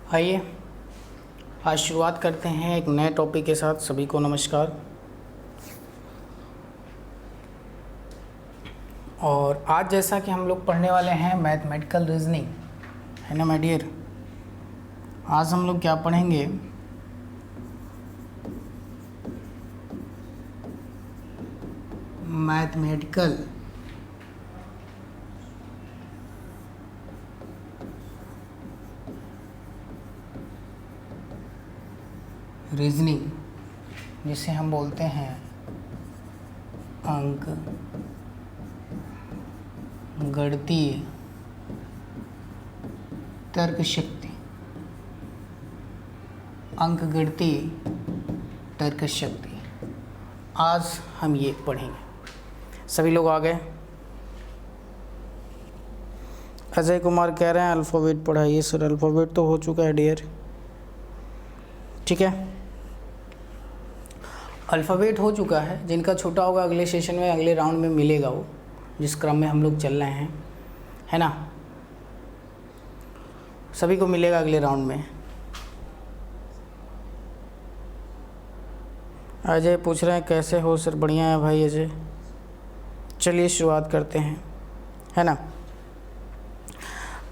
आइए आज शुरुआत करते हैं एक नए टॉपिक के साथ। सभी को नमस्कार। और आज जैसा कि हम लोग पढ़ने वाले हैं मैथमेटिकल रीजनिंग, है ना माय डियर। आज हम लोग क्या पढ़ेंगे, मैथमेटिकल रीजनिंग, जिसे हम बोलते हैं अंक गणितीय तर्क शक्ति। अंक गणितीय तर्क शक्ति आज हम ये पढ़ेंगे। सभी लोग आ गए। अजय कुमार कह रहे हैं अल्फ़ाबेट पढ़ाइए सर। अल्फ़ाबेट तो हो चुका है डियर, ठीक है। अल्फ़ाबेट हो चुका है। जिनका छोटा होगा अगले सेशन में, अगले राउंड में मिलेगा वो, जिस क्रम में हम लोग चल रहे हैं, है ना। सभी को मिलेगा अगले राउंड में। अजय पूछ रहे हैं कैसे हो सर। बढ़िया है भाई अजय। चलिए शुरुआत करते हैं, है ना।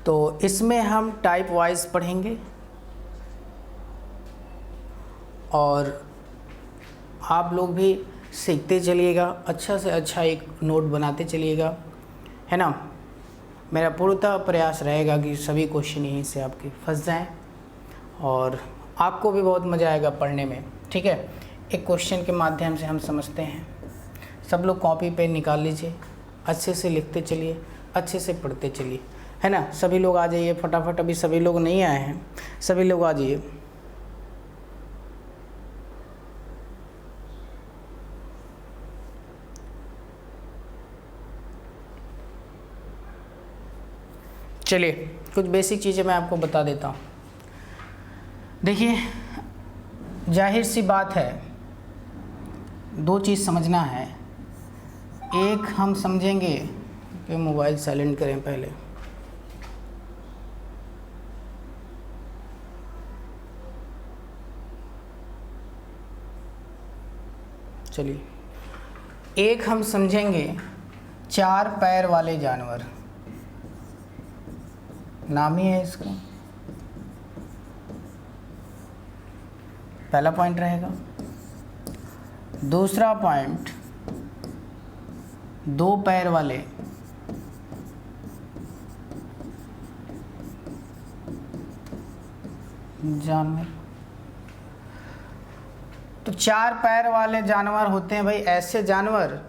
तो इसमें हम टाइप वाइज पढ़ेंगे और आप लोग भी सीखते चलिएगा। अच्छा से अच्छा एक नोट बनाते चलिएगा, है ना। मेरा पूर्णतः प्रयास रहेगा कि सभी क्वेश्चन यहीं से आपके फंस जाएं और आपको भी बहुत मज़ा आएगा पढ़ने में, ठीक है। एक क्वेश्चन के माध्यम से हम समझते हैं। सब लोग कॉपी पेन निकाल लीजिए, अच्छे से लिखते चलिए, अच्छे से पढ़ते चलिए, है ना। सभी लोग आ जाइए फटाफट। अभी सभी लोग नहीं आए हैं, सभी लोग आ जाइए। चलिए कुछ बेसिक चीज़ें मैं आपको बता देता हूँ। देखिए, जाहिर सी बात है, दो चीज़ समझना है। एक हम समझेंगे कि मोबाइल साइलेंट करें पहले। चलिए, एक हम समझेंगे चार पैर वाले जानवर। नाम ही है इसका, पहला पॉइंट रहेगा। दूसरा पॉइंट, दो पैर वाले जानवर। तो चार पैर वाले जानवर होते हैं भाई ऐसे जानवर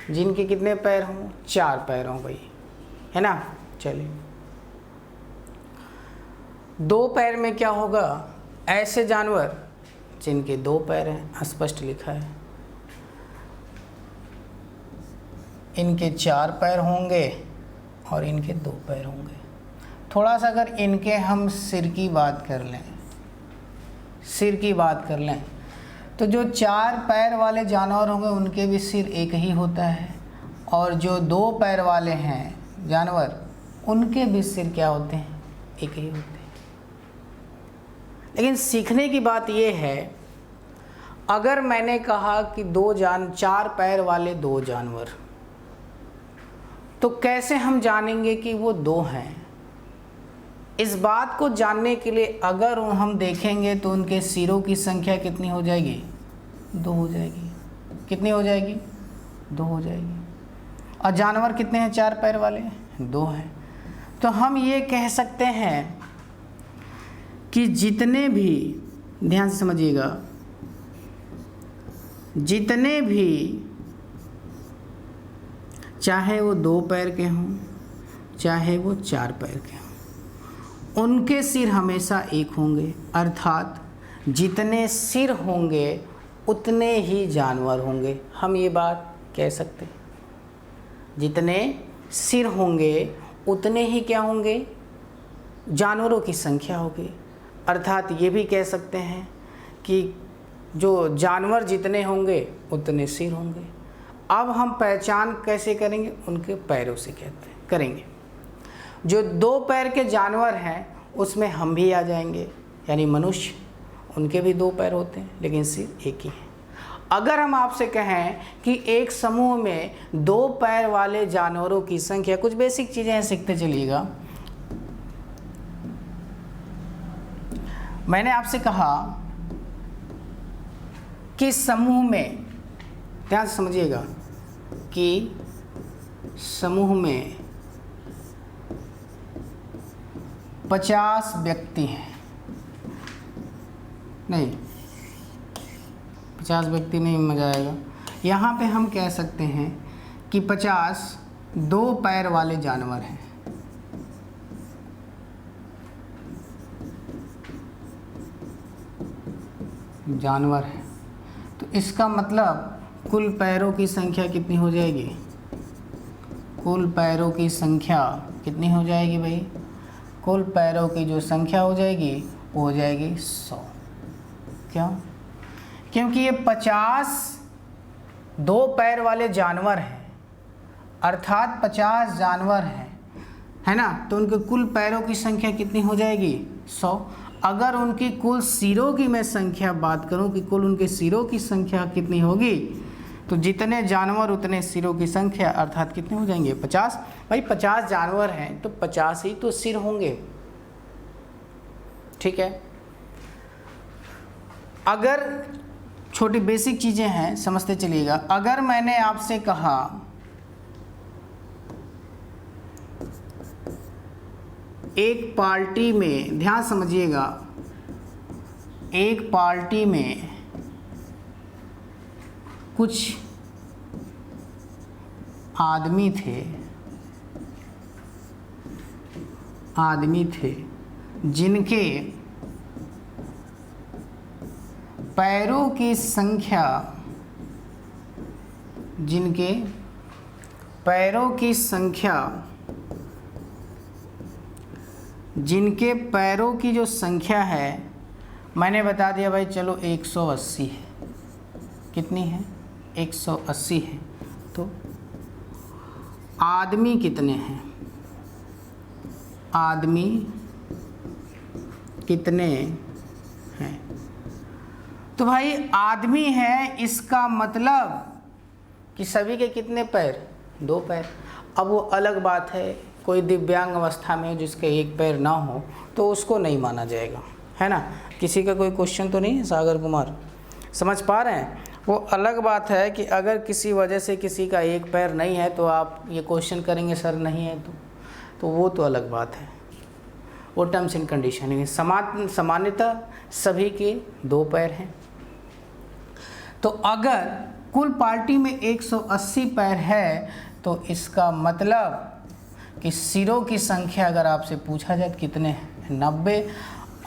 जिनके कितने पैर हों? चार पैर हों भाई, है ना। चलिए, दो पैर में क्या होगा? ऐसे जानवर जिनके दो पैर हैं, स्पष्ट लिखा है। इनके चार पैर होंगे और इनके दो पैर होंगे। थोड़ा सा अगर इनके हम सिर की बात कर लें, सिर की बात कर लें, तो जो चार पैर वाले जानवर होंगे उनके भी सिर एक ही होता है, और जो दो पैर वाले हैं जानवर उनके भी सिर क्या होते हैं? एक ही होते हैं। लेकिन सीखने की बात यह है, अगर मैंने कहा कि चार पैर वाले दो जानवर, तो कैसे हम जानेंगे कि वो दो हैं? इस बात को जानने के लिए अगर हम देखेंगे तो उनके सिरों की संख्या कितनी हो जाएगी? दो हो जाएगी। कितनी हो जाएगी? दो हो जाएगी। और जानवर कितने हैं चार पैर वाले? दो हैं। तो हम ये कह सकते हैं कि जितने भी, ध्यान से समझिएगा, जितने भी, चाहे वो दो पैर के हों चाहे वो चार पैर के हों, उनके सिर हमेशा एक होंगे। अर्थात जितने सिर होंगे उतने ही जानवर होंगे। हम ये बात कह सकते हैं, जितने सिर होंगे उतने ही क्या होंगे? जानवरों की संख्या होगी। अर्थात ये भी कह सकते हैं कि जो जानवर जितने होंगे उतने सिर होंगे। अब हम पहचान कैसे करेंगे? उनके पैरों से कहते हैं करेंगे। जो दो पैर के जानवर हैं उसमें हम भी आ जाएंगे, यानी मनुष्य, उनके भी 2 पैर होते हैं लेकिन सिर एक ही है। अगर हम आपसे कहें कि एक समूह में 2 पैर वाले जानवरों की संख्या, कुछ बेसिक चीज़ें हैं, सीखते चलिएगा। मैंने आपसे कहा कि समूह में, ध्यान से समझिएगा, कि समूह में 50 व्यक्ति हैं, नहीं 50 व्यक्ति नहीं, मजा आएगा। यहाँ पे हम कह सकते हैं कि 50 2 पैर वाले जानवर हैं। जानवर है, तो इसका मतलब कुल पैरों की संख्या कितनी हो जाएगी? कुल पैरों की संख्या कितनी हो जाएगी भाई? कुल पैरों की जो संख्या हो जाएगी वो हो जाएगी 100। क्यों? क्योंकि ये 50 2 पैर वाले जानवर हैं, अर्थात 50 जानवर हैं, है ना, तो उनके कुल पैरों की संख्या कितनी हो जाएगी? 100। अगर उनकी कुल सिरों की मैं संख्या बात करूं कि कुल उनके सिरों की संख्या कितनी होगी, तो जितने जानवर उतने सिरों की संख्या, अर्थात कितने हो जाएंगे? 50। भाई 50 जानवर हैं तो 50 ही तो सिर होंगे, ठीक है। अगर छोटी बेसिक चीज़ें हैं, समझते चलिएगा। अगर मैंने आपसे कहा एक पार्टी में, ध्यान समझिएगा, एक पार्टी में कुछ आदमी थे जिनके पैरों की संख्या, जिनके पैरों की जो संख्या है, मैंने बता दिया भाई, चलो 180 है। कितनी है? 180 है। तो आदमी कितने हैं? आदमी कितने हैं? तो भाई आदमी है, इसका मतलब कि सभी के कितने पैर? 2 पैर। अब वो अलग बात है, कोई दिव्यांग अवस्था में जिसके 1 पैर ना हो तो उसको नहीं माना जाएगा, है ना। किसी का कोई क्वेश्चन तो नहीं है सागर कुमार? समझ पा रहे हैं? वो अलग बात है कि अगर किसी वजह से किसी का 1 पैर नहीं है तो आप ये क्वेश्चन करेंगे सर नहीं है तो वो तो अलग बात है, वो टर्म्स एंड कंडीशन है। सामान्यतः सभी के 2 पैर हैं। तो अगर कुल पार्टी में 180 पैर है तो इसका मतलब कि सिरों की संख्या अगर आपसे पूछा जाए तो कितने हैं? 90।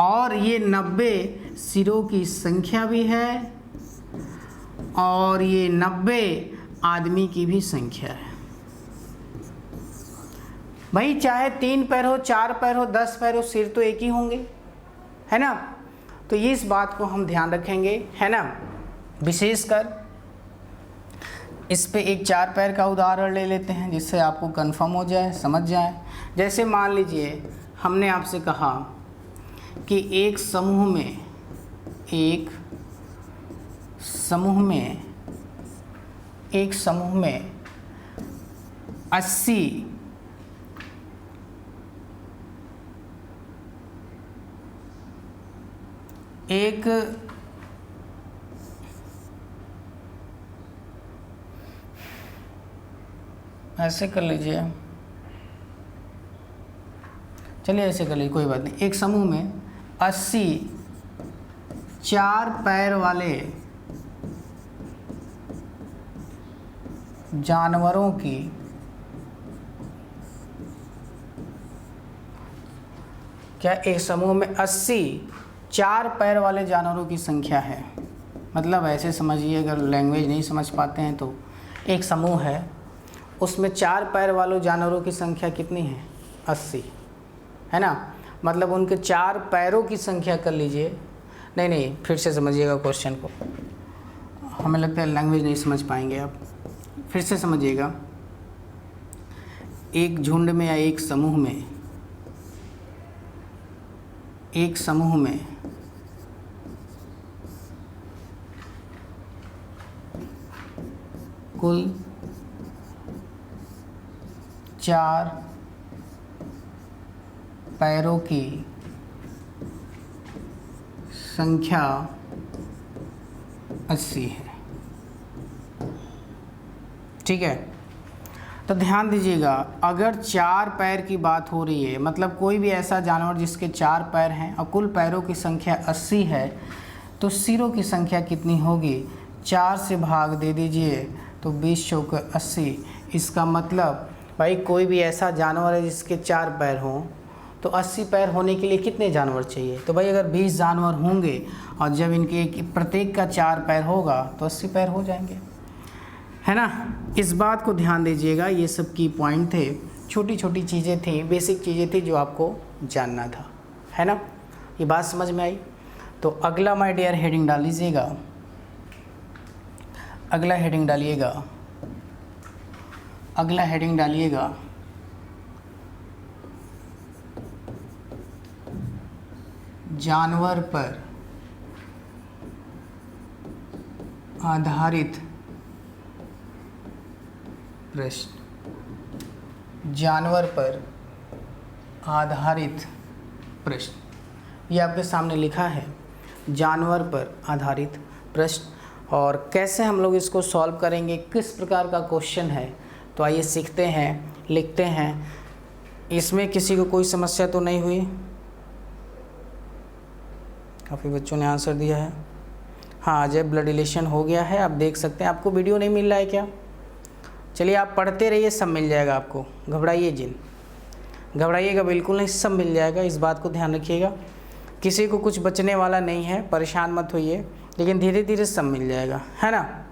और ये 90 सिरों की संख्या भी है और ये 90 आदमी की भी संख्या है। भाई चाहे 3 पैर हो, 4 पैर हो, 10 पैर हो, सिर तो एक ही होंगे, है ना। तो ये इस बात को हम ध्यान रखेंगे, है ना। विशेषकर इस पे एक 4 पैर का उदाहरण ले लेते हैं जिससे आपको कंफर्म हो जाए, समझ जाए। जैसे मान लीजिए हमने आपसे कहा कि एक समूह में 80 ऐसे कर लीजिए, चलिए ऐसे कर लीजिए, कोई बात नहीं। एक समूह में 80 4 पैर वाले जानवरों की क्या एक समूह में 80 4 पैर वाले जानवरों की संख्या है। मतलब ऐसे समझिए, अगर लैंग्वेज नहीं समझ पाते हैं तो एक समूह है, उसमें 4 पैर वालों जानवरों की संख्या कितनी है? 80, है ना। मतलब उनके 4 पैरों की संख्या कर लीजिए। नहीं, फिर से समझिएगा क्वेश्चन को, हमें लगता है लैंग्वेज नहीं समझ पाएंगे आप। फिर से समझिएगा, एक झुंड में या एक समूह में एक समूह में कुल 4 पैरों की संख्या 80 है। ठीक है, तो ध्यान दीजिएगा, अगर 4 पैर की बात हो रही है, मतलब कोई भी ऐसा जानवर जिसके 4 पैर हैं और कुल पैरों की संख्या 80 है, तो सिरों की संख्या कितनी होगी? 4 से भाग दे दीजिए तो 20 चौक 80। इसका मतलब भाई कोई भी ऐसा जानवर है जिसके 4 पैर हों, तो 80 पैर होने के लिए कितने जानवर चाहिए? तो भाई अगर 20 जानवर होंगे और जब इनके प्रत्येक का 4 पैर होगा तो 80 पैर हो जाएंगे, है ना। इस बात को ध्यान दीजिएगा, ये सब की पॉइंट थे, छोटी छोटी चीज़ें थी, बेसिक चीज़ें थी जो आपको जानना था, है ना। ये बात समझ में आई? तो अगला माय डियर हेडिंग डाल लीजिएगा, अगला हेडिंग डालिएगा, अगला हेडिंग डालिएगा जानवर पर आधारित प्रश्न। जानवर पर आधारित प्रश्न, ये आपके सामने लिखा है, जानवर पर आधारित प्रश्न। और कैसे हम लोग इसको सॉल्व करेंगे, किस प्रकार का क्वेश्चन है, तो आइए सीखते हैं, लिखते हैं। इसमें किसी को कोई समस्या तो नहीं हुई? काफ़ी बच्चों ने आंसर दिया है। हाँ, अजय ब्लड रिलेशन हो गया है, आप देख सकते हैं। आपको वीडियो नहीं मिल रहा है क्या? चलिए आप पढ़ते रहिए, सब मिल जाएगा आपको, घबराइएगा बिल्कुल नहीं, सब मिल जाएगा। इस बात को ध्यान रखिएगा, किसी को कुछ बचने वाला नहीं है, परेशान मत होइए, लेकिन धीरे धीरे सब मिल जाएगा, है ना।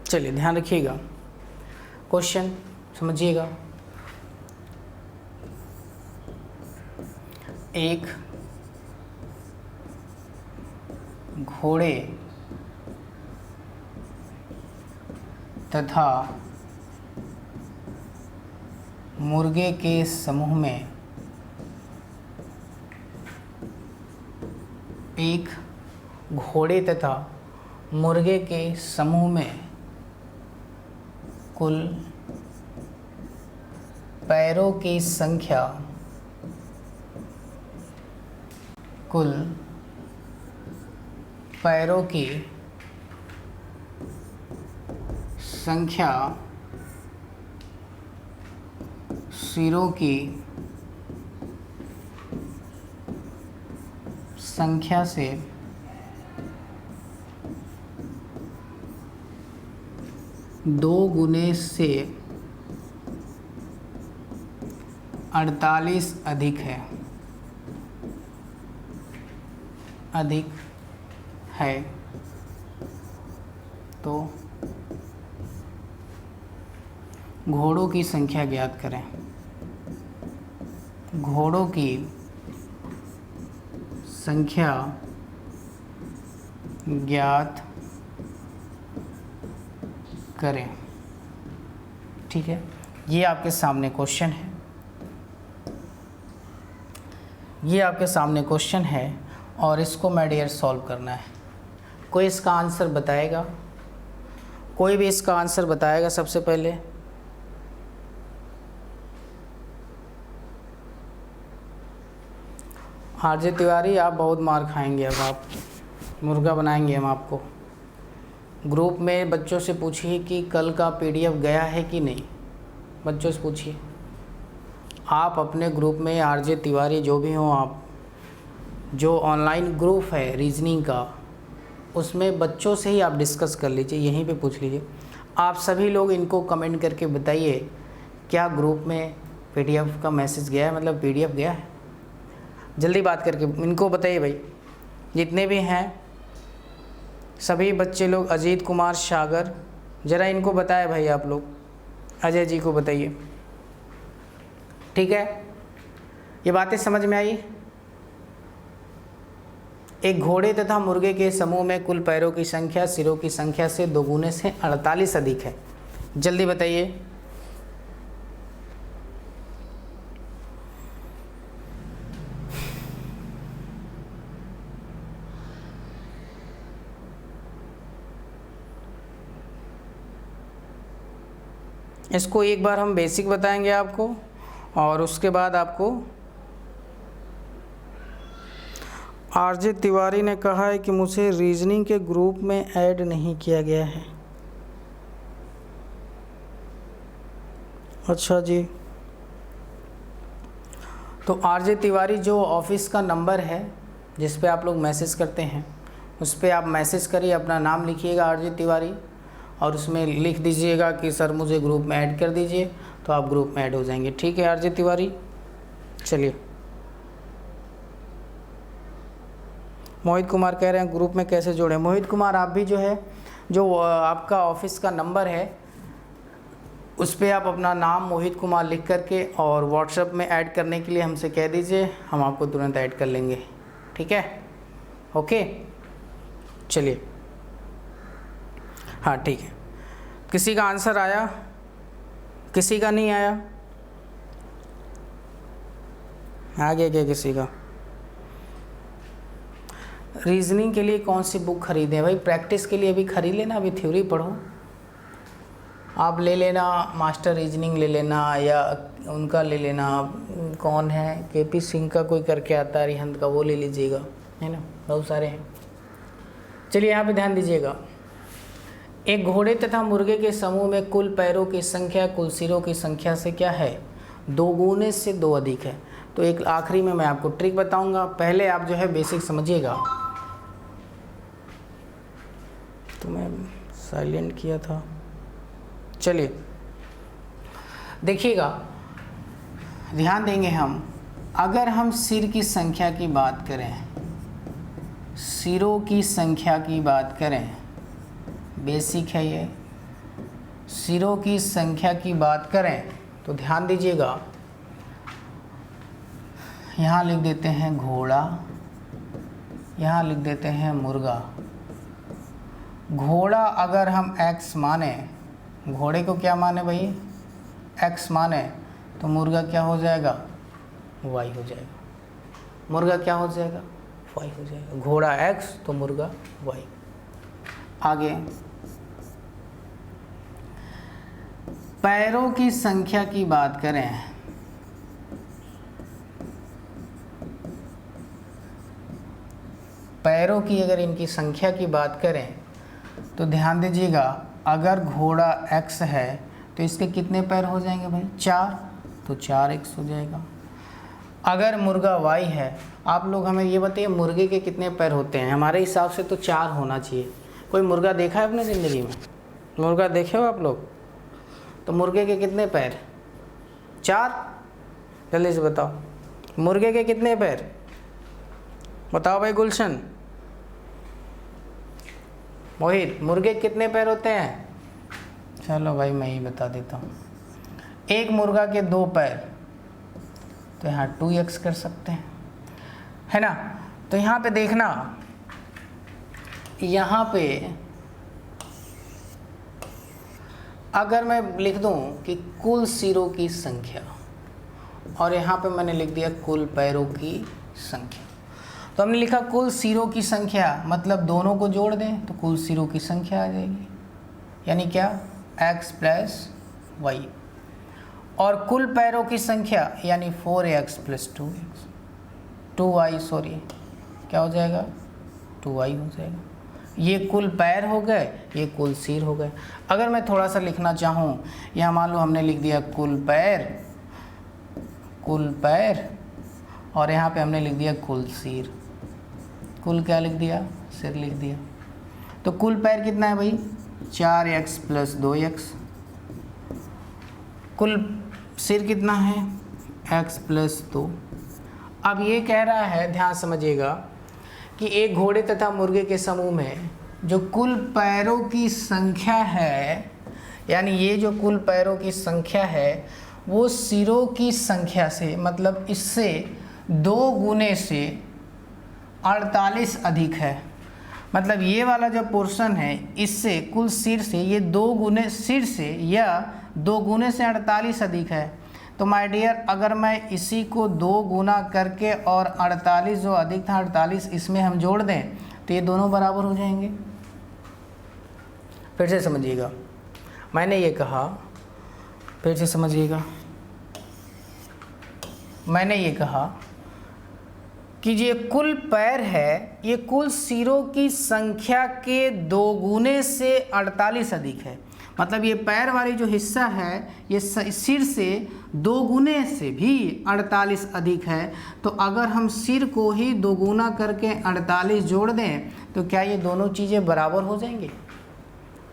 चलिए ध्यान रखिएगा, क्वेश्चन समझिएगा। एक घोड़े तथा मुर्गे के समूह में एक घोड़े तथा मुर्गे के समूह में कुल पैरों की संख्या, कुल पैरों की संख्या सिरों की संख्या से दो गुने से 48 अधिक है, अधिक है, तो घोड़ों की संख्या ज्ञात करें। घोड़ों की संख्या ज्ञात करें। ठीक है, ये आपके सामने क्वेश्चन है, ये आपके सामने क्वेश्चन है और इसको मैं डियर सॉल्व करना है। कोई इसका आंसर बताएगा? कोई भी इसका आंसर बताएगा सबसे पहले? आरजे तिवारी, आप बहुत मार खाएंगे, अब आप मुर्गा बनाएंगे हम आपको। ग्रुप में बच्चों से पूछिए कि कल का पीडीएफ गया है कि नहीं, बच्चों से पूछिए। आप अपने ग्रुप में आरजे तिवारी जो भी हों, आप जो ऑनलाइन ग्रुप है रीजनिंग का, उसमें बच्चों से ही आप डिस्कस कर लीजिए, यहीं पे पूछ लीजिए। आप सभी लोग इनको कमेंट करके बताइए क्या ग्रुप में पीडीएफ का मैसेज गया है, मतलब पीडीएफ गया है। जल्दी बात करके इनको बताइए भाई, जितने भी हैं सभी बच्चे लोग। अजीत कुमार सागर, ज़रा इनको बताएं भाई आप लोग, अजय जी को बताइए। ठीक है, ये बातें समझ में आई? एक घोड़े तथा मुर्गे के समूह में कुल पैरों की संख्या सिरों की संख्या से दोगुने से 48 अधिक है। जल्दी बताइए। इसको एक बार हम बेसिक बताएंगे आपको, और उसके बाद आपको आरजे तिवारी ने कहा है कि मुझे रीजनिंग के ग्रुप में ऐड नहीं किया गया है। अच्छा जी, तो आरजे तिवारी जो ऑफिस का नंबर है जिस पे आप लोग मैसेज करते हैं, उस पर आप मैसेज करिए, अपना नाम लिखिएगा आरजे तिवारी, और उसमें लिख दीजिएगा कि सर मुझे ग्रुप में ऐड कर दीजिए, तो आप ग्रुप में ऐड हो जाएंगे। ठीक है आरजे तिवारी। चलिए, मोहित कुमार कह रहे हैं ग्रुप में कैसे जोड़ें। मोहित कुमार, आप भी जो है, जो आपका ऑफिस का नंबर है उस पर आप अपना नाम मोहित कुमार लिख करके और व्हाट्सएप में ऐड करने के लिए हमसे कह दीजिए, हम आपको तुरंत ऐड कर लेंगे। ठीक है, ओके। चलिए, हाँ ठीक है। किसी का आंसर आया, किसी का नहीं आया, आ गया क्या किसी का? रीजनिंग के लिए कौन सी बुक खरीदें भाई? प्रैक्टिस के लिए अभी खरीद लेना, अभी थ्योरी पढ़ो। आप ले लेना मास्टर रीजनिंग ले लेना, या उनका ले लेना, कौन है केपी सिंह का कोई करके आता है रिहंत का, वो ले लीजिएगा, है ना, बहुत सारे हैं। चलिए यहाँ पे ध्यान दीजिएगा। एक घोड़े तथा मुर्गे के समूह में कुल पैरों की संख्या कुल सिरों की संख्या से क्या है? 2 गुने से 2 अधिक है। तो एक आखिरी में मैं आपको ट्रिक बताऊंगा, पहले आप जो है बेसिक समझिएगा। तो मैं साइलेंट किया था। चलिए देखिएगा, ध्यान देंगे हम। अगर हम सिर की संख्या की बात करें, सिरों की संख्या की बात करें, बेसिक है ये, सिरों की संख्या की बात करें तो ध्यान दीजिएगा, यहाँ लिख देते हैं घोड़ा, यहाँ लिख देते हैं मुर्गा। घोड़ा अगर हम x माने, घोड़े को क्या माने भाई? x माने, तो मुर्गा क्या हो जाएगा? y हो जाएगा। मुर्गा क्या हो जाएगा? y हो जाएगा। घोड़ा x तो मुर्गा y। आगे, पैरों की संख्या की बात करें, पैरों की अगर इनकी संख्या की बात करें तो ध्यान दीजिएगा, अगर घोड़ा x है तो इसके कितने पैर हो जाएंगे भाई? 4, तो 4x हो जाएगा। अगर मुर्गा y है, आप लोग हमें ये बताइए मुर्गे के कितने पैर होते हैं? हमारे हिसाब से तो 4 होना चाहिए। कोई मुर्गा देखा है अपने ज़िंदगी में? मुर्गा देखे हो आप लोग? तो मुर्गे के कितने पैर? 4। जल्दी से बताओ, मुर्गे के कितने पैर? बताओ भाई गुलशन, मोहित, मुर्गे कितने पैर होते हैं? चलो भाई मैं ही बता देता हूँ। एक मुर्गा के 2 पैर, तो यहाँ 2x कर सकते हैं, है ना। तो यहाँ पे देखना, यहाँ पे अगर मैं लिख दूँ कि कुल सिरों की संख्या, और यहाँ पे मैंने लिख दिया कुल पैरों की संख्या, तो हमने लिखा कुल सिरों की संख्या, मतलब दोनों को जोड़ दें तो कुल सिरों की संख्या आ जाएगी, यानी क्या? x plus y। और कुल पैरों की संख्या यानी 4x plus 2x, 2y, sorry क्या हो जाएगा? 2y हो जाएगा। ये कुल पैर हो गए, ये कुल सिर हो गए। अगर मैं थोड़ा सा लिखना चाहूँ, यहाँ मान लो हमने लिख दिया कुल पैर, कुल पैर, और यहाँ पे हमने लिख दिया कुल सिर। कुल क्या लिख दिया? सिर लिख दिया। तो कुल पैर कितना है भाई? 4x plus 2x। कुल सिर कितना है? x plus 2। अब ये कह रहा है, ध्यान समझिएगा, कि एक घोड़े तथा मुर्गे के समूह में जो कुल पैरों की संख्या है, यानी ये जो कुल पैरों की संख्या है वो सिरों की संख्या से, मतलब इससे 2 गुने से 48 अधिक है। मतलब ये वाला जो पोर्शन है इससे, कुल सिर से, ये 2 गुने सिर से या 2 गुने से 48 अधिक है। तो माय डियर, अगर मैं इसी को 2 गुना करके और 48 जो अधिक था 48 इसमें हम जोड़ दें तो ये दोनों बराबर हो जाएंगे। फिर से समझिएगा, मैंने ये कहा फिर से समझिएगा, मैंने ये कहा कि ये कुल पैर है, ये कुल सिरों की संख्या के 2 गुने से 48 अधिक है। मतलब ये पैर वाली जो हिस्सा है ये सिर से 2 गुने से भी 48 अधिक है। तो अगर हम सिर को ही 2 गुना करके 48 जोड़ दें तो क्या ये दोनों चीज़ें बराबर हो जाएंगी?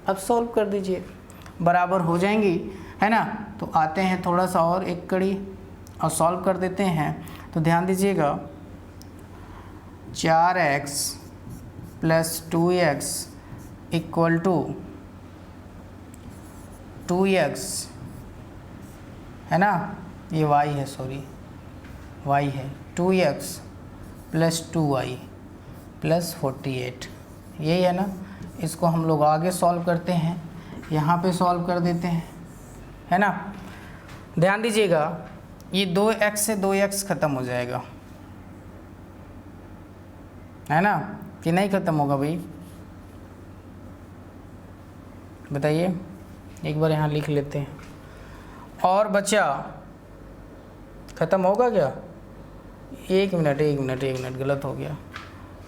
अब सॉल्व कर दीजिए, बराबर हो जाएंगी, है ना। तो आते हैं थोड़ा सा और एक कड़ी और सॉल्व कर देते हैं। तो ध्यान दीजिएगा, 4x plus 2x equal to 2x, है ना, ये y है, सॉरी y है, 2x प्लस 2y प्लस 48, यही है ना। इसको हम लोग आगे सॉल्व करते हैं, यहाँ पे सॉल्व कर देते हैं, है ना। ध्यान दीजिएगा, ये 2x से 2x ख़त्म हो जाएगा, है ना, कि नहीं ख़त्म होगा भाई, बताइए। एक बार यहाँ लिख लेते हैं, और बचा, ख़त्म होगा क्या? एक मिनट गलत हो गया,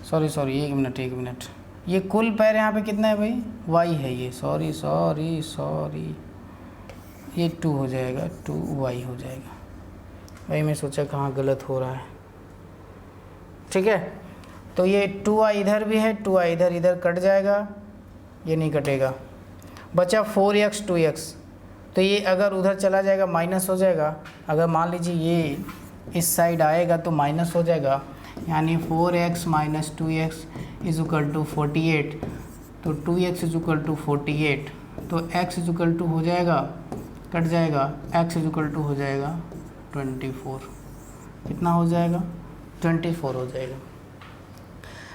सॉरी एक मिनट। ये कुल पैर यहाँ पे कितना है भाई? y है ये, सॉरी, ये 2 हो जाएगा, 2y हो जाएगा भाई। मैं सोचा कहाँ गलत हो रहा है, ठीक है। तो ये 2y इधर भी है, 2y इधर कट जाएगा, ये नहीं कटेगा, बचा 4x 2x। तो ये अगर उधर चला जाएगा माइनस हो जाएगा, अगर मान लीजिए ये इस साइड आएगा तो माइनस हो जाएगा, यानी 4x minus 2x is equal to 48। तो 2x इज इक्वल टू 48, तो x इज इक्वल टू हो जाएगा, कट जाएगा, x इज इक्वल टू हो जाएगा 24। कितना हो जाएगा? 24 हो जाएगा।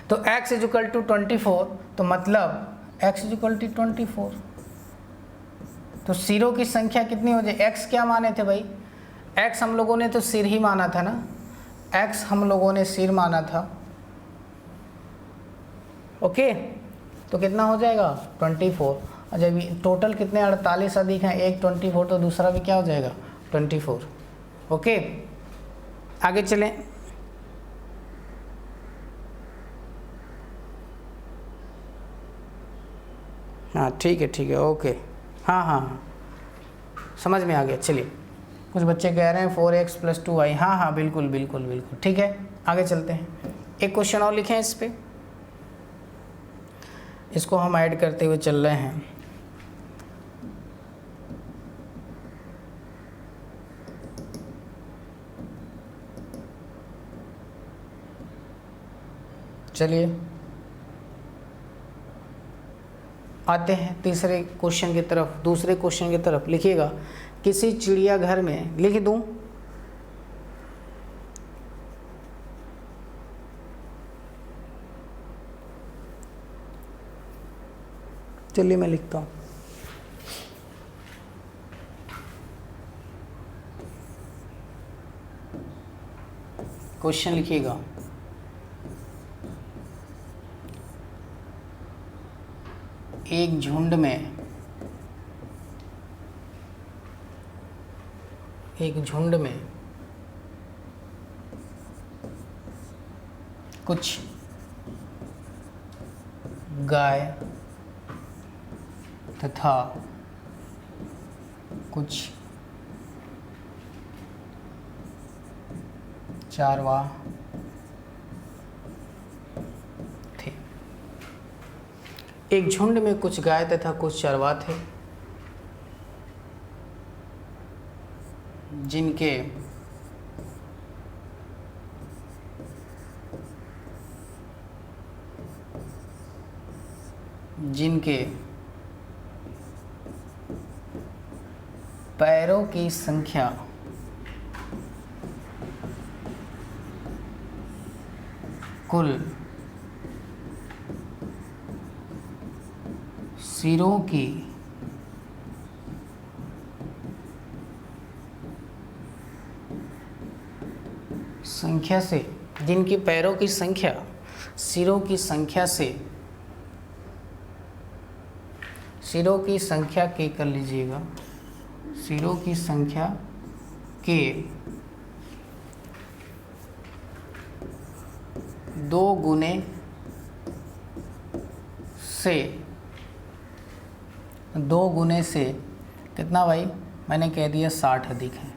तो x इज इक्वल टू 24, तो मतलब x इज इक्वल टू 24। तो सिरों की संख्या कितनी हो जाए? x क्या माने थे भाई? x हम लोगों ने तो सिर ही माना था ना, x हम लोगों ने सिर माना था, ओके। तो कितना हो जाएगा? 24। और जब टोटल कितने 48 अधिक हैं, एक 24 तो दूसरा भी क्या हो जाएगा? 24, ओके। आगे चलें, हाँ ठीक है, ओके, हाँ, समझ में आ गया। चलिए, कुछ बच्चे कह रहे हैं 4x प्लस 2y, हाँ बिल्कुल, ठीक है। आगे चलते हैं, एक क्वेश्चन और लिखें इस पे, इसको हम ऐड करते हुए चल रहे हैं। चलिए आते हैं तीसरे क्वेश्चन की तरफ, दूसरे क्वेश्चन की तरफ। लिखिएगा, किसी चिड़ियाघर में, लिख दूं, चलिए मैं लिखता हूं। क्वेश्चन लिखिएगा, एक झुंड में कुछ गाय तथा कुछ चारवाह थे। एक झुंड में कुछ गाय तथा कुछ चरवाह थे, जिनके पैरों की संख्या कुल सिरों की संख्या से, जिनकी पैरों की संख्या सिरों की संख्या से, सिरों की संख्या के, कर लीजिएगा, सिरों की संख्या के 2 गुने से कितना भाई, मैंने कह दिया 60 अधिक है,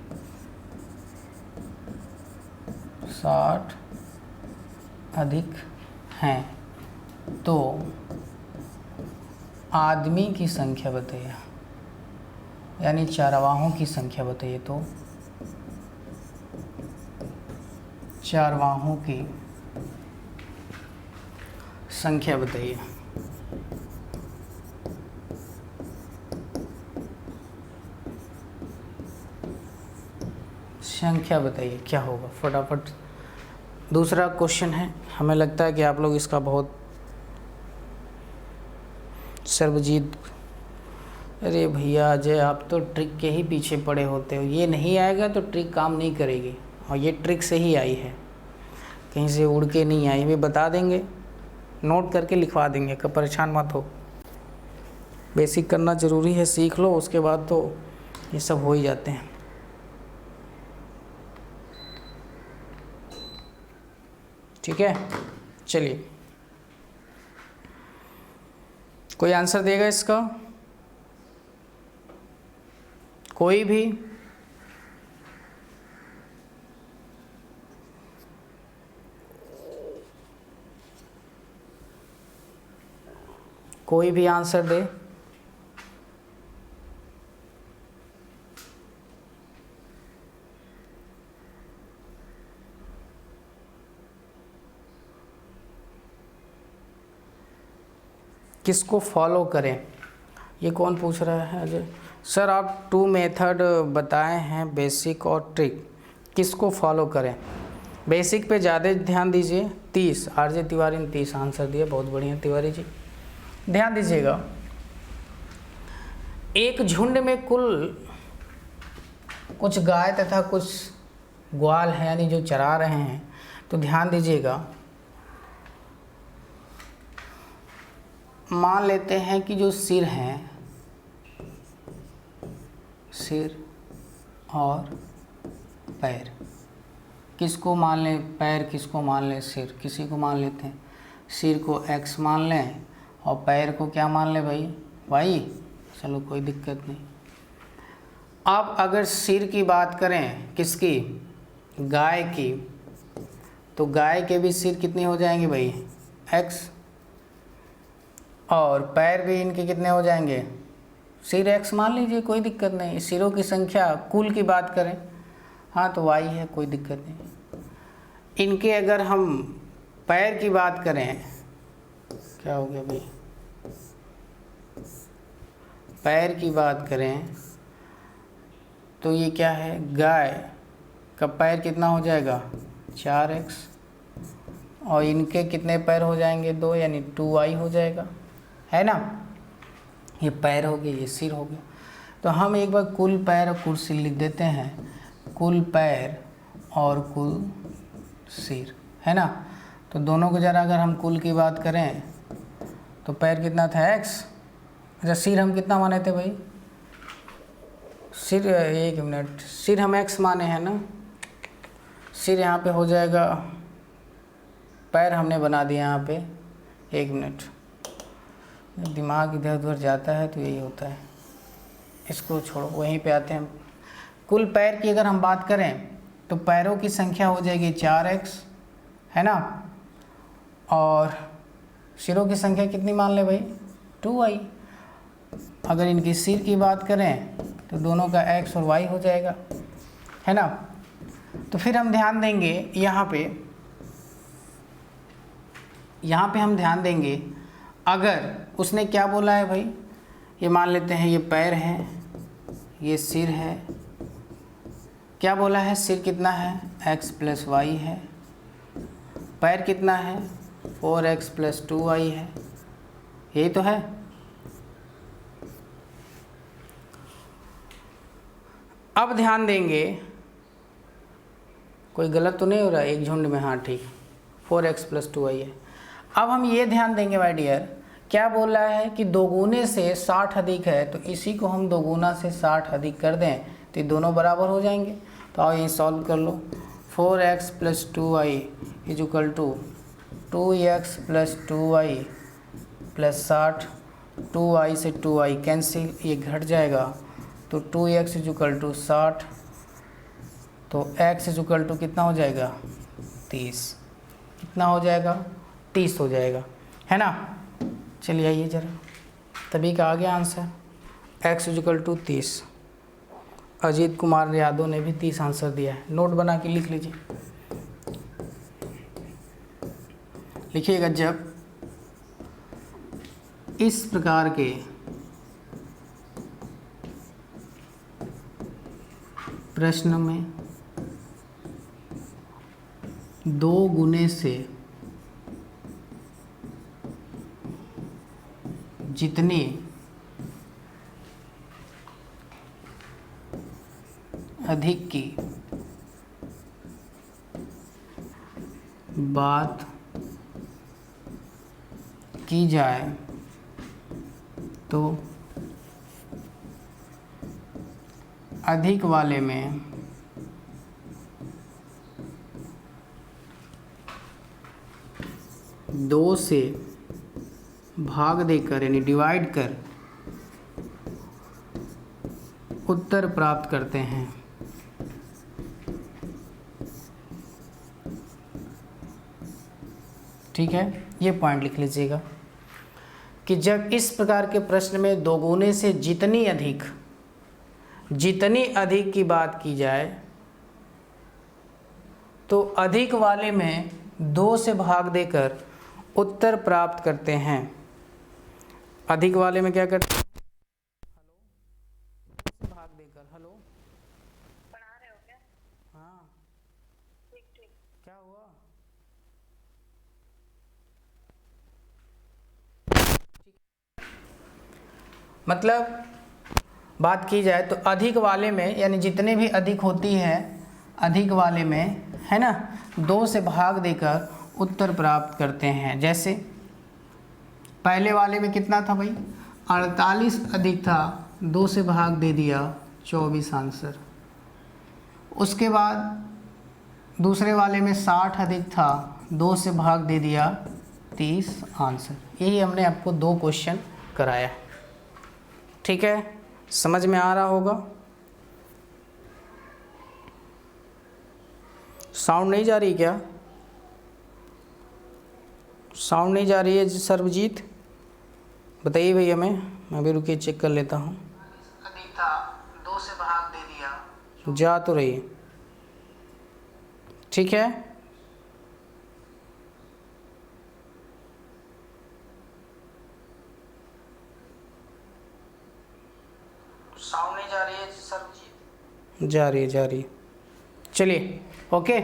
60 अधिक हैं, तो आदमी की संख्या बताइए, यानी चारवाहों की संख्या बताइए। तो चारवाहों की संख्या बताइए। संख्या बताइए क्या होगा फटाफट। दूसरा क्वेश्चन है, हमें लगता है कि आप लोग इसका बहुत सर्वजीत, अरे भैया अजय आप तो ट्रिक के ही पीछे पड़े होते हो, ये नहीं आएगा तो ट्रिक काम नहीं करेगी, और ये ट्रिक से ही आई है, कहीं से उड़ के नहीं आई, वे बता देंगे, नोट करके लिखवा देंगे, कब परेशान मत हो। बेसिक करना ज़रूरी है, सीख लो, उसके बाद तो ये सब हो ही जाते हैं। ठीक है, चलिए कोई आंसर देगा इसका, कोई भी? कोई भी आंसर दे। किसको फॉलो करें, ये कौन पूछ रहा है अजय? सर आप 2 मेथड बताए हैं, बेसिक और ट्रिक, किसको फॉलो करें? बेसिक पे ज़्यादा ध्यान दीजिए। 30, आरजे तिवारी ने 30 आंसर दिए, बहुत बढ़िया तिवारी जी, ध्यान दीजिएगा। एक झुंड में कुल कुछ गाय तथा कुछ ग्वाल हैं, यानी जो चरा रहे हैं, तो ध्यान दीजिएगा। मान लेते हैं कि जो सिर हैं, सिर और पैर, किसको मान लें पैर, किसको मान लें सिर, किसी को मान लेते हैं, सिर को x मान लें और पैर को क्या मान लें भाई y, चलो कोई दिक्कत नहीं। अब अगर सिर की बात करें, किसकी, गाय की, तो गाय के भी सिर कितने हो जाएंगे भाई x, और पैर भी इनके कितने हो जाएंगे, सिर x मान लीजिए, कोई दिक्कत नहीं। सिरों की संख्या कुल की बात करें, हाँ तो y है, कोई दिक्कत नहीं। इनके अगर हम पैर की बात करें, क्या हो गया भाई, पैर की बात करें तो ये क्या है, गाय का पैर कितना हो जाएगा 4x, और इनके कितने पैर हो जाएंगे 2, यानी 2y हो जाएगा, है ना। ये पैर हो गए, ये सिर हो गया। तो हम एक बार कुल पैर और कुल सिर लिख देते हैं, कुल पैर और कुल सिर, है ना। तो दोनों को ज़रा अगर हम कुल की बात करें तो पैर कितना था x, अच्छा सिर हम कितना माने थे भाई, सिर, एक मिनट, सिर हम x माने हैं ना, सिर यहाँ पे हो जाएगा, पैर हमने बना दिया यहाँ पे, एक मिनट, दिमाग इधर उधर जाता है तो यही होता है, इसको छोड़ो, वहीं पे आते हैं। कुल पैर की अगर हम बात करें तो पैरों की संख्या हो जाएगी 4x, है ना, और सिरों की संख्या कितनी मान ले भाई 2y। अगर इनकी सिर की बात करें तो दोनों का x और y हो जाएगा, है ना। तो फिर हम ध्यान देंगे यहाँ पे हम ध्यान देंगे, अगर उसने क्या बोला है भाई, ये मान लेते हैं ये पैर है, ये सिर है, क्या बोला है, सिर कितना है x + y है, पैर कितना है 4x + 2y है, यही तो है। अब ध्यान देंगे, कोई गलत तो नहीं हो रहा एक झुंड में, हाँ ठीक, 4x + 2y है। अब हम ये ध्यान देंगे माय डियर क्या बोल रहा है कि दोगुने से 60 अधिक है, तो इसी को हम दोगुना से 60 अधिक कर दें तो ये दोनों बराबर हो जाएंगे। तो आओ ये सॉल्व कर लो। 4x + 2y = 2x + 2y + 60, 2y से 2y कैंसिल, ये घट जाएगा, तो 2x = 60, तो x = कितना हो जाएगा 30, कितना हो जाएगा 30 हो जाएगा, है ना। चलिए आइए जरा, तभी का आ गया आंसर, x = 30। अजीत कुमार यादव ने भी 30 आंसर दिया है, नोट बना के लिख लीजिए। लिखिएगा, जब इस प्रकार के प्रश्न में 2 गुने से जितनी अधिक की बात की जाए तो अधिक वाले में दो से भाग देकर यानी डिवाइड कर उत्तर प्राप्त करते हैं। ठीक है, ये पॉइंट लिख लीजिएगा कि जब इस प्रकार के प्रश्न में दोगुने से जितनी अधिक की बात की जाए तो अधिक वाले में 2 से भाग देकर उत्तर प्राप्त करते हैं। अधिक वाले में क्या करते हैं, हेलो, भाग देकर, हेलो पढ़ा रहे हो क्या? हाँ, ठीक। क्या हुआ, मतलब बात की जाए तो अधिक वाले में यानी जितने भी अधिक होती है, अधिक वाले में, है ना, 2 से भाग देकर उत्तर प्राप्त करते हैं। जैसे पहले वाले में कितना था भाई, 48 अधिक था, 2 से भाग दे दिया 24 आंसर। उसके बाद दूसरे वाले में 60 अधिक था, 2 से भाग दे दिया 30 आंसर। यही हमने आपको 2 क्वेश्चन कराया। ठीक है, समझ में आ रहा होगा। साउंड नहीं जा रही क्या, साउंड नहीं जा रही है सर्वजीत, बताइए भैया, मैं भी रुकिए चेक कर लेता हूँ। अधिक था, 2 से भाग दे दिया, जा तो रही, ठीक है। साउंड नहीं जा रही है सर्वजीत, जा रही है। चलिए ओके,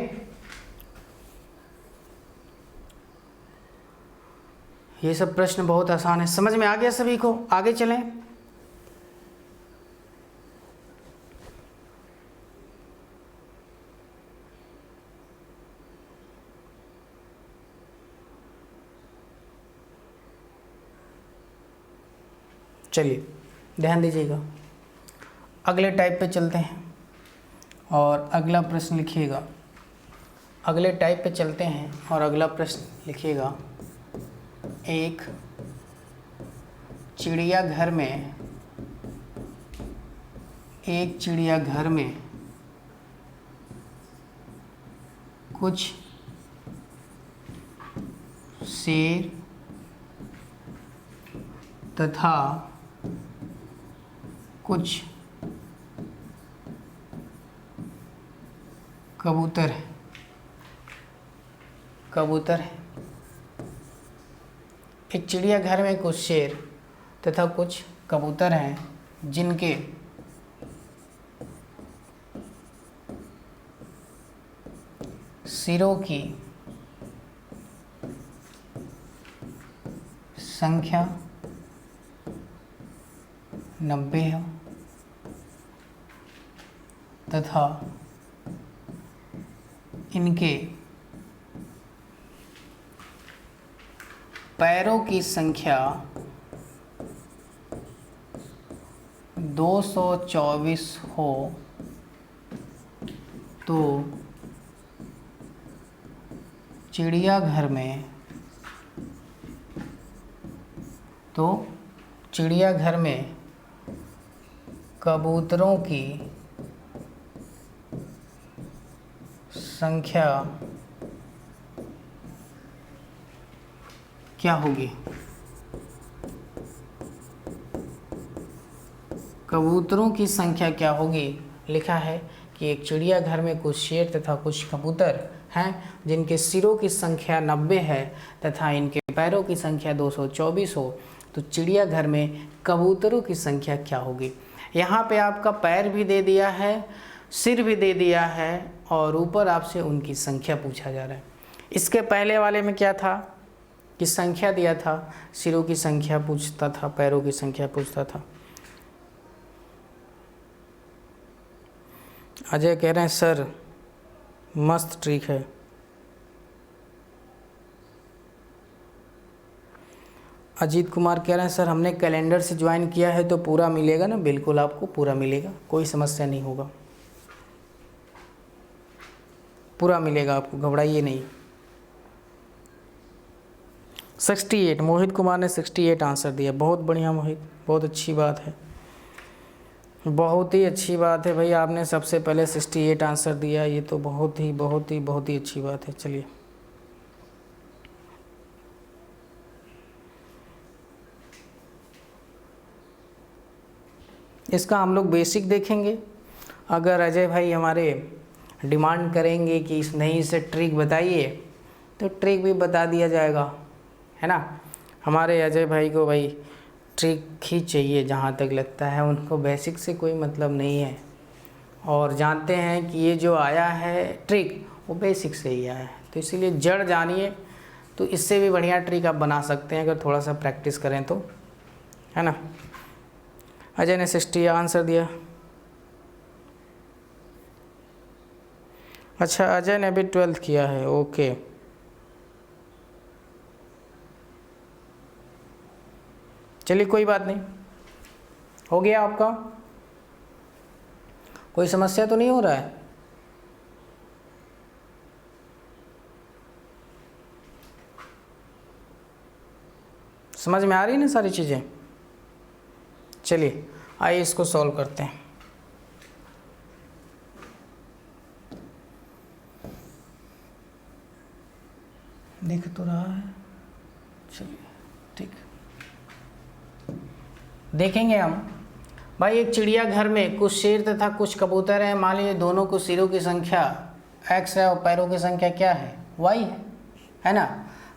ये सब प्रश्न बहुत आसान है, समझ में आ गया सभी को। आगे चलें। चलिए ध्यान दीजिएगा, अगले टाइप पे चलते हैं और अगला प्रश्न लिखिएगा। अगले टाइप पे चलते हैं और अगला प्रश्न लिखिएगा। एक चिड़ियाघर में कुछ शेर तथा कुछ कबूतर है। एक चिड़ियाघर में कुछ शेर तथा कुछ कबूतर हैं जिनके सिरों की संख्या 90 है तथा इनके पैरों की संख्या 224 हो तो चिड़ियाघर में कबूतरों की संख्या क्या होगी? कबूतरों की संख्या क्या होगी? लिखा है कि एक चिड़ियाघर में कुछ शेर तथा कुछ कबूतर हैं जिनके सिरों की संख्या 90 है तथा इनके पैरों की संख्या 224 हो तो चिड़ियाघर में कबूतरों की संख्या क्या होगी? यहाँ पे आपका पैर भी दे दिया है, सिर भी दे दिया है और ऊपर आपसे उनकी संख्या पूछा जा रहा है। इसके पहले वाले में क्या था कि संख्या दिया था, सिरों की संख्या पूछता था, पैरों की संख्या पूछता था। अजय कह रहे हैं सर मस्त ट्रिक है। अजीत कुमार कह रहे हैं सर हमने कैलेंडर से ज्वाइन किया है तो पूरा मिलेगा ना? बिल्कुल आपको पूरा मिलेगा, कोई समस्या नहीं होगा, पूरा मिलेगा आपको, घबराइए नहीं। 68 मोहित कुमार ने 68 आंसर दिया। बहुत बढ़िया मोहित, बहुत अच्छी बात है, बहुत ही अच्छी बात है भाई, आपने सबसे पहले 68 आंसर दिया, ये तो बहुत ही अच्छी बात है। चलिए इसका हम लोग बेसिक देखेंगे। अगर अजय भाई हमारे डिमांड करेंगे कि इस नई से ट्रिक बताइए तो ट्रिक भी बता दिया जाएगा, है ना। हमारे अजय भाई को भाई ट्रिक ही चाहिए, जहाँ तक लगता है उनको बेसिक से कोई मतलब नहीं है और जानते हैं कि ये जो आया है ट्रिक वो बेसिक से ही आया है, तो इसीलिए जड़ जानिए तो इससे भी बढ़िया ट्रिक आप बना सकते हैं अगर थोड़ा सा प्रैक्टिस करें तो, है ना। अजय ने 60 आंसर दिया। अच्छा अजय ने अभी 12th किया है, ओके। चलिए कोई बात नहीं, हो गया आपका, कोई समस्या तो नहीं हो रहा है? समझ में आ रही है ना सारी चीज़ें? चलिए आइए इसको सॉल्व करते हैं। दिख तो रहा है, चलिए ठीक देखेंगे हम। भाई एक चिड़ियाघर में कुछ शेर तथा कुछ कबूतर हैं, मान लीजिए दोनों को सिरों की संख्या x है और पैरों की संख्या क्या है, y है ना।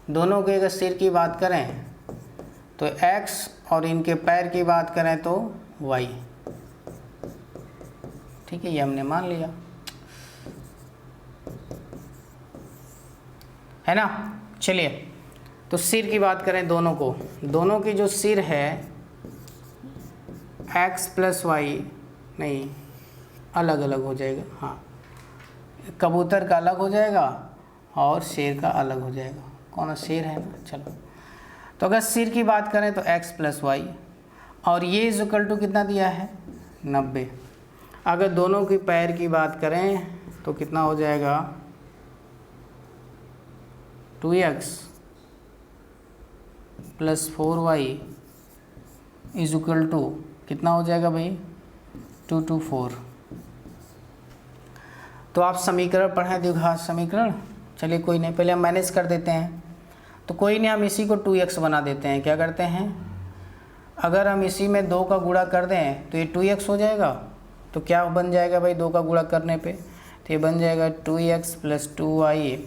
दोनों के अगर सिर की बात करें तो x और इनके पैर की बात करें तो y, ठीक है, ये हमने मान लिया, है ना। चलिए तो सिर की बात करें दोनों की जो सिर है x प्लस वाई, नहीं अलग अलग हो जाएगा, हाँ कबूतर का अलग हो जाएगा और शेर का अलग हो जाएगा, कौन शेर है ना। चलो तो अगर सिर की बात करें तो x प्लस वाई और ये इक्वल टू कितना दिया है 90। अगर दोनों की पैर की बात करें तो कितना हो जाएगा 2x plus 4y is equal to कितना हो जाएगा भाई 224। तो आप समीकरण पढ़ें, द्विघात समीकरण। चलिए कोई नहीं, पहले हम मैनेज कर देते हैं। तो कोई नहीं, हम इसी को 2x बना देते हैं। क्या करते हैं, अगर हम इसी में 2 का गुणा कर दें तो ये 2x हो जाएगा। तो क्या बन जाएगा भाई 2 का गुणा करने पे, तो ये बन जाएगा 2x plus 2y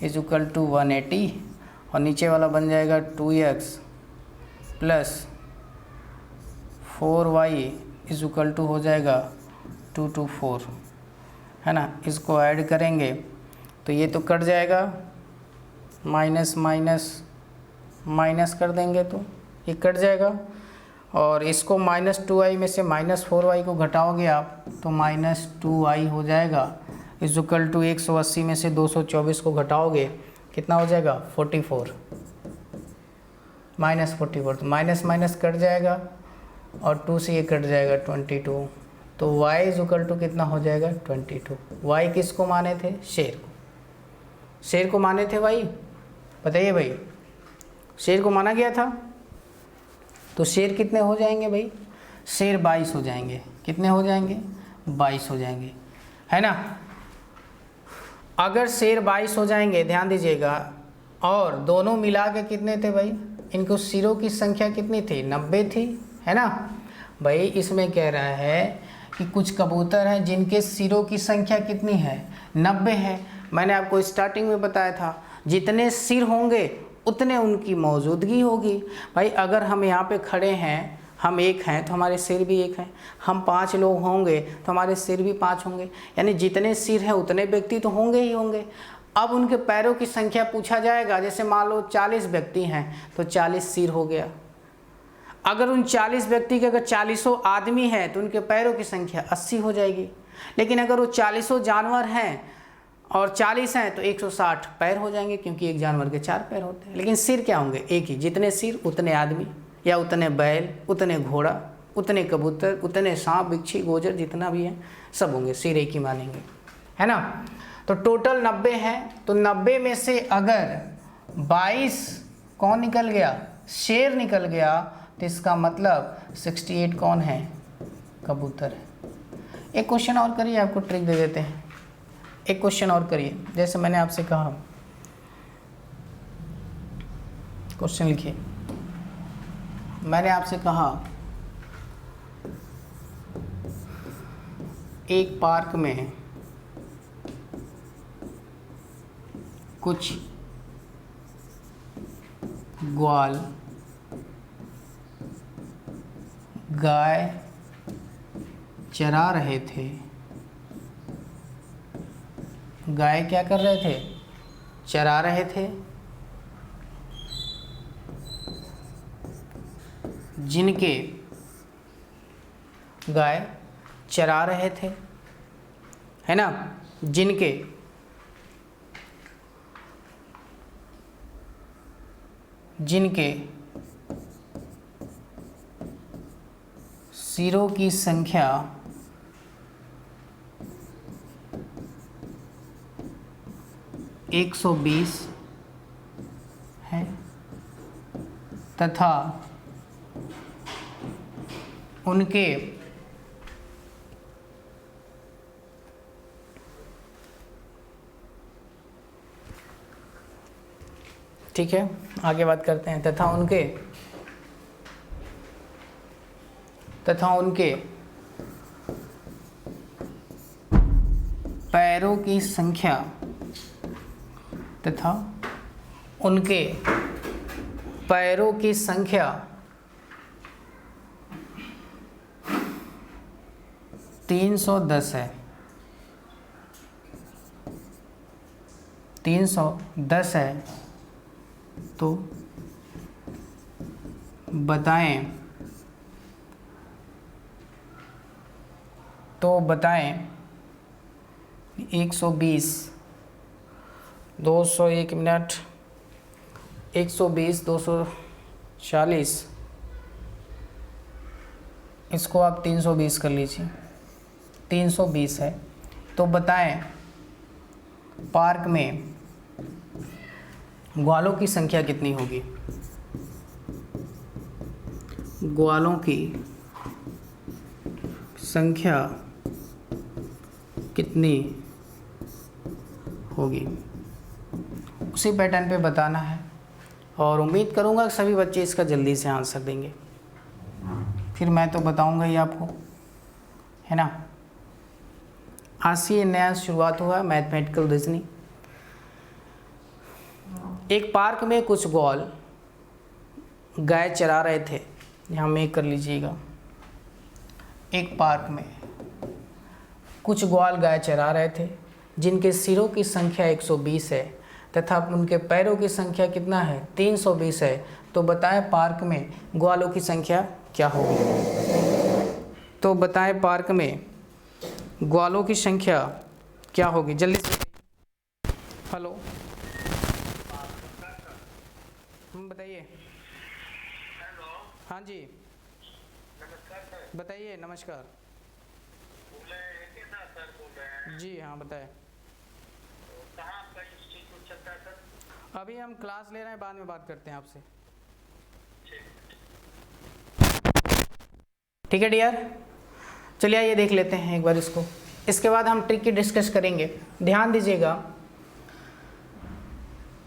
is equal to 180 और नीचे वाला बन जाएगा 2x plus 4y is equal to हो जाएगा 224, है ना। इसको ऐड करेंगे तो ये तो कट जाएगा, माइनस माइनस माइनस कर देंगे तो ये कट जाएगा और इसको -2y में से -4y को घटाओगे आप तो -2y हो जाएगा इज इक्वल टू 180 में से 224 को घटाओगे कितना हो जाएगा 44। -44, तो माइनस माइनस कट जाएगा और 2 से ये कट जाएगा 22, तो y इज इक्वल टू कितना हो जाएगा 22। y किसको माने थे? शेर को। शेर को माने थे भाई, बताइए भाई, शेर को माना गया था, तो शेर कितने हो जाएंगे भाई? शेर 22 हो जाएंगे। कितने हो जाएंगे? 22 हो जाएंगे, है ना। अगर शेर 22 हो जाएंगे, ध्यान दीजिएगा, और दोनों मिला के कितने थे भाई? इनको सिरों की संख्या कितनी थी? 90 थी, है ना भाई। इसमें कह रहा है कि कुछ कबूतर हैं जिनके सिरों की संख्या कितनी है? 90 है। मैंने आपको स्टार्टिंग में बताया था, जितने सिर होंगे उतने उनकी मौजूदगी होगी। भाई अगर हम यहाँ पे खड़े हैं, हम एक हैं तो हमारे सिर भी एक हैं, हम 5 लोग होंगे तो हमारे सिर भी 5 होंगे, यानी जितने सिर हैं उतने व्यक्ति तो होंगे ही होंगे। अब उनके पैरों की संख्या पूछा जाएगा, जैसे मान लो 40 व्यक्ति हैं तो 40 सिर हो गया। अगर उन 40 व्यक्ति के अगर 40 आदमी हैं तो उनके पैरों की संख्या 80 हो जाएगी। लेकिन अगर वो 40 जानवर हैं और 40 हैं तो 160 पैर हो जाएंगे, क्योंकि एक जानवर के 4 पैर होते हैं। लेकिन सिर क्या होंगे? एक ही। जितने सिर उतने आदमी, या उतने बैल, उतने घोड़ा, उतने कबूतर, उतने सांप, बिच्छी, गोजर, जितना भी है सब होंगे, सिर एक ही मानेंगे, है ना। तो टोटल 90 है, तो 90 में से अगर 22 कौन निकल गया? शेर निकल गया, तो इसका मतलब 68 कौन है? कबूतर है। एक क्वेश्चन और करिए, आपको ट्रिक दे देते हैं। एक क्वेश्चन और करिए, जैसे मैंने आपसे कहा, क्वेश्चन लिखिए। मैंने आपसे कहा एक पार्क में कुछ ग्वाल गाय चरा रहे थे। गाय क्या कर रहे थे? चरा रहे थे। जिनके गाय चरा रहे थे, है ना, जिनके सिरों की संख्या 120 है तथा उनके ठीक है, आगे बात करते हैं। तथा उनके पैरों की संख्या 310 है। 310 है, तो बताएं 120 201 मिनट 120 240, इसको आप 320 कर लीजिए। 320 है, तो बताएं पार्क में ग्वालों की संख्या कितनी होगी? ग्वालों की संख्या कितनी होगी? उसी पैटर्न पे बताना है, और उम्मीद करूँगा कि सभी बच्चे इसका जल्दी से आंसर देंगे। फिर मैं तो बताऊँगा ही आपको, है ना। आज से ये नया शुरुआत हुआ मैथमेटिकल रीजनिंग। एक पार्क में कुछ ग्वाल गाय चरा रहे थे, यहाँ में कर लीजिएगा। एक पार्क में कुछ ग्वाल गाय चरा रहे थे, जिनके सिरों की संख्या 120 है तथा उनके पैरों की संख्या कितना है? 320 है। तो बताएं पार्क में ग्वालों की संख्या क्या होगी? तो बताएं पार्क में ग्वालों की संख्या क्या होगी? जल्दी से हेलो बताइए। हाँ जी, नमस्कार सर। बताइए। नमस्कार। बोले के साथ सर बोल रहे हैं। जी हाँ, बताएं। तो कहाँ आपका इंस्टीट्यूट चलता है सर? अभी हम क्लास ले रहे हैं, बाद में बात करते हैं आपसे। ठीक। ठीक है डियर, चलिए आइए देख लेते हैं एक बार इसको। इसके बाद हम ट्रिक की डिस्कस करेंगे। ध्यान दीजिएगा।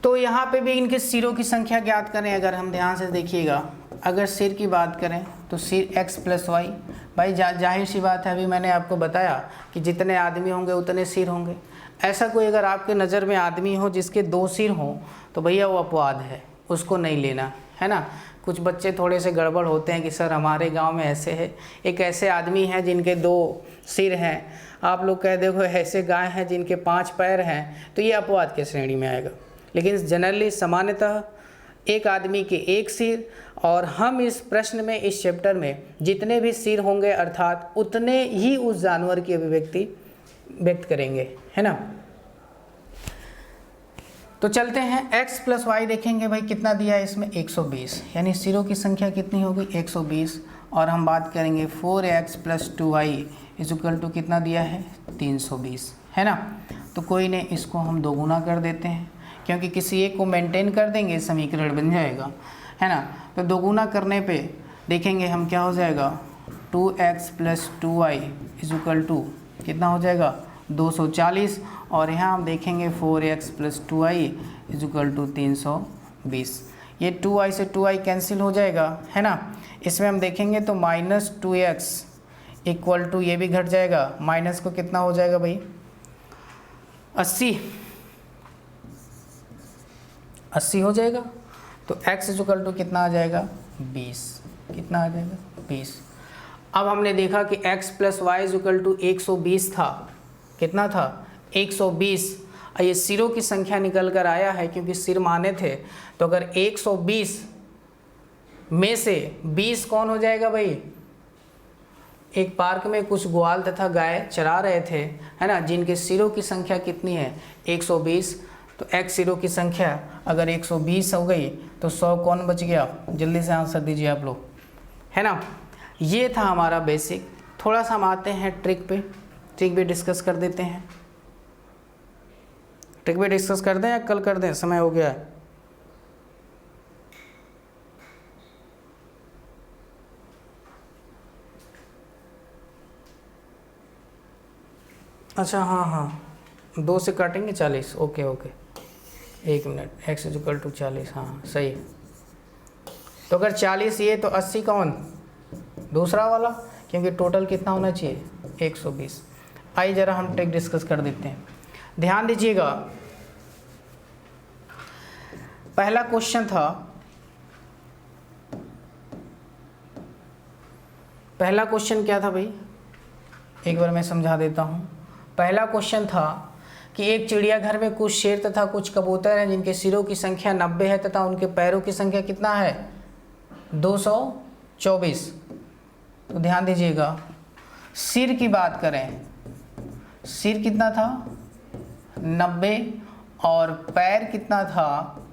तो यहाँ पे भी इनके सिरों की संख्या ज्ञात करें। अगर हम ध्यान से देखिएगा, अगर सिर की बात करें तो सिर x प्लस वाई। भाई जाहिर सी बात है, अभी मैंने आपको बताया कि जितने आदमी होंगे उतने सिर होंगे। ऐसा कोई अगर आपके नज़र में आदमी हो जिसके 2 सिर हों तो भैया वो अपवाद है, उसको नहीं लेना है ना। कुछ बच्चे थोड़े से गड़बड़ होते हैं कि सर हमारे गांव में ऐसे है, एक ऐसे आदमी हैं जिनके 2 सिर हैं, आप लोग कह देखो ऐसे गाय हैं जिनके 5 पैर हैं, तो ये अपवाद के श्रेणी में आएगा। लेकिन जनरली सामान्यतः एक आदमी के 1 सिर, और हम इस प्रश्न में, इस चैप्टर में जितने भी सिर होंगे अर्थात उतने ही उस जानवर की अभिव्यक्ति व्यक्त करेंगे, है ना। तो चलते हैं, x प्लस वाई देखेंगे। भाई कितना दिया है इसमें 120, यानी सिरों की संख्या कितनी होगी 120। और हम बात करेंगे 4x plus 2y equal to कितना दिया है 320, है ना। तो कोई नहीं, इसको हम 2 गुना कर देते हैं, क्योंकि किसी एक को मेंटेन कर देंगे समीकरण बन जाएगा, है ना। तो 2 गुना करने पे देखेंगे हम क्या हो जाएगा 2x plus 2y equal to कितना हो जाएगा 240। और यहाँ हम देखेंगे 4x plus 2y equal to 320। ये 2y से 2y कैंसिल हो जाएगा, है ना। इसमें हम देखेंगे तो -2x इक्वल टू ये भी घट जाएगा, माइनस को कितना हो जाएगा भाई 80 हो जाएगा। तो x इक्वल टू कितना आ जाएगा 20, कितना आ जाएगा 20। अब हमने देखा कि x plus Y equal to 120 था, कितना था 120। ये सिरों की संख्या निकल कर आया है, क्योंकि सिर माने थे। तो अगर 120 में से 20 कौन हो जाएगा भाई, एक पार्क में कुछ ग्वाल तथा गाय चरा रहे थे, है ना, जिनके सिरों की संख्या कितनी है 120। तो x सिरों की संख्या अगर 120 हो गई तो 100 कौन बच गया, जल्दी से आंसर दीजिए आप लोग, है ना। ये था हमारा बेसिक। थोड़ा सा हम आते हैं ट्रिक पे, ट्रिक भी डिस्कस कर देते हैं। ट्रिक भी डिस्कस कर दें या कल कर दें, समय हो गया है। अच्छा हाँ, 2 से काटेंगे 40। Okay, 1 minute, x equal to 40, हाँ सही। तो अगर 40 ये तो 80 कौन दूसरा वाला, क्योंकि टोटल कितना होना चाहिए 120। आइए ज़रा हम ट्रिक डिस्कस कर देते हैं। ध्यान दीजिएगा, पहला क्वेश्चन था, पहला क्वेश्चन क्या था भाई, एक बार मैं समझा देता हूँ। पहला क्वेश्चन था कि एक चिड़ियाघर में कुछ शेर तथा कुछ कबूतर हैं जिनके सिरों की संख्या 90 है तथा उनके पैरों की संख्या कितना है 224। तो ध्यान दीजिएगा, सिर की बात करें, सिर कितना था 90 और पैर कितना था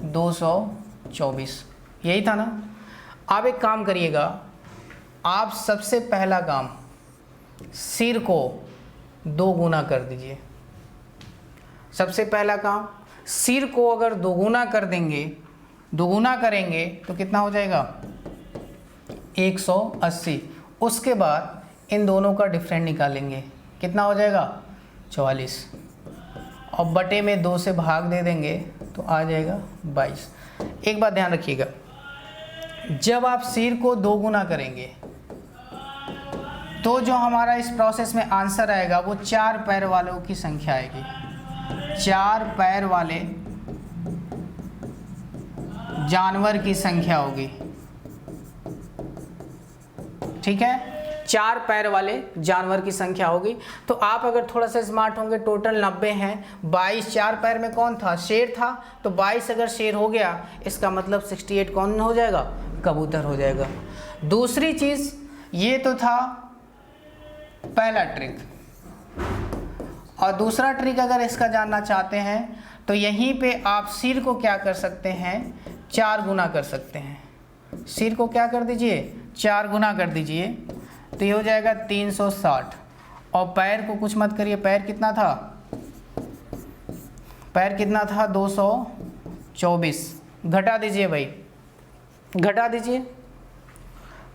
224, यही था ना। आप एक काम करिएगा, आप सबसे पहला काम सिर को 2 गुना कर दीजिए। सबसे पहला काम सिर को अगर 2 गुना कर देंगे, 2 गुना करेंगे तो कितना हो जाएगा 180। उसके बाद इन दोनों का डिफरेंट निकालेंगे, कितना हो जाएगा 44, और बटे में 2 से भाग दे देंगे तो आ जाएगा 22। एक बात ध्यान रखिएगा, जब आप सिर को 2 गुना करेंगे तो जो हमारा इस प्रोसेस में आंसर आएगा वो 4 पैर वालों की संख्या आएगी। 4 पैर वाले जानवर की संख्या होगी, ठीक है, 4 पैर वाले जानवर की संख्या होगी। तो आप अगर थोड़ा सा स्मार्ट होंगे, टोटल 90 हैं, 22 4 पैर में कौन था शेर था, तो 22 अगर शेर हो गया इसका मतलब 68 कौन हो जाएगा कबूतर हो जाएगा। दूसरी चीज़ ये तो था पहला ट्रिक, और दूसरा ट्रिक अगर इसका जानना चाहते हैं तो यहीं पे आप सिर को क्या कर सकते हैं 4 गुना कर सकते हैं। सिर को क्या कर दीजिए 4 गुना कर दीजिए, तो ये हो जाएगा 360। और पैर को कुछ मत करिए, पैर कितना था, पैर कितना था 224। घटा दीजिए भाई, घटा दीजिए।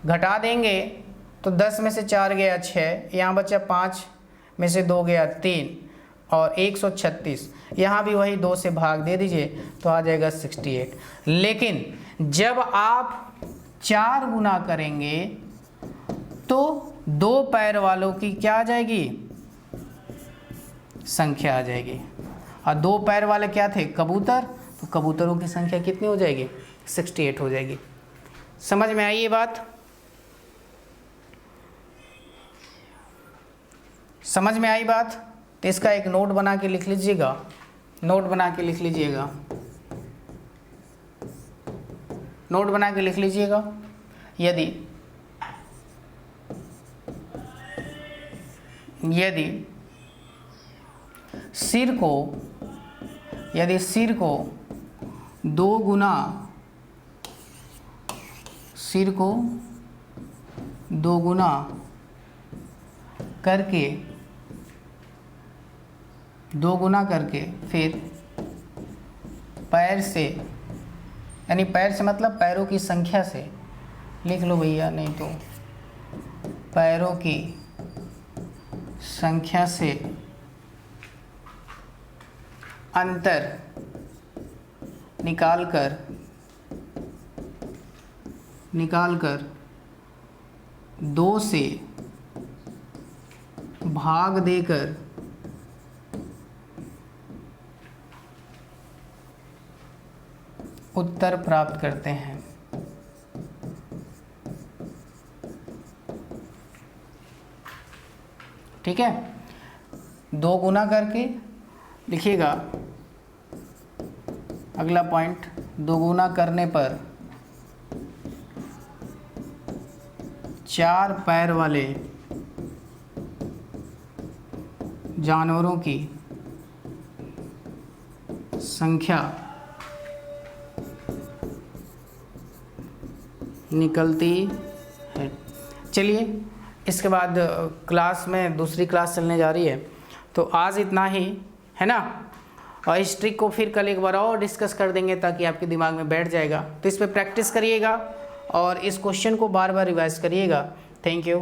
घटा देंगे तो 10 में से 4 गया 6, यहाँ बचा 5 में से 2 गया 3 और 136। यहाँ भी वही 2 से भाग दे दीजिए तो आ जाएगा 68। लेकिन जब आप 4 गुना करेंगे तो 2 पैर वालों की क्या आ जाएगी, संख्या आ जाएगी। और 2 पैर वाले क्या थे, कबूतर, तो कबूतरों की संख्या कितनी हो जाएगी, 68 हो जाएगी। समझ में आई ये बात, समझ में आई बात। तो इसका एक नोट बना के लिख लीजिएगा, नोट बना के लिख लीजिएगा, नोट बना के लिख लीजिएगा। यदि सिर को 2 गुना, सिर को 2 गुना करके, 2 गुना करके फिर पैर से, यानी पैर से मतलब पैरों की संख्या से लिख लो भैया, नहीं तो पैरों की संख्या से अंतर निकालकर 2 से भाग देकर उत्तर प्राप्त करते हैं। ठीक है, 2 गुना करके लिखिएगा। अगला पॉइंट, 2 गुना करने पर 4 पैर वाले जानवरों की संख्या निकलती है। चलिए, इसके बाद क्लास में दूसरी क्लास चलने जा रही है, तो आज इतना ही है ना। और इस ट्रिक को फिर कल एक बार और डिस्कस कर देंगे ताकि आपके दिमाग में बैठ जाएगा। तो इस पर प्रैक्टिस करिएगा और इस क्वेश्चन को बार बार रिवाइज करिएगा। Thank you.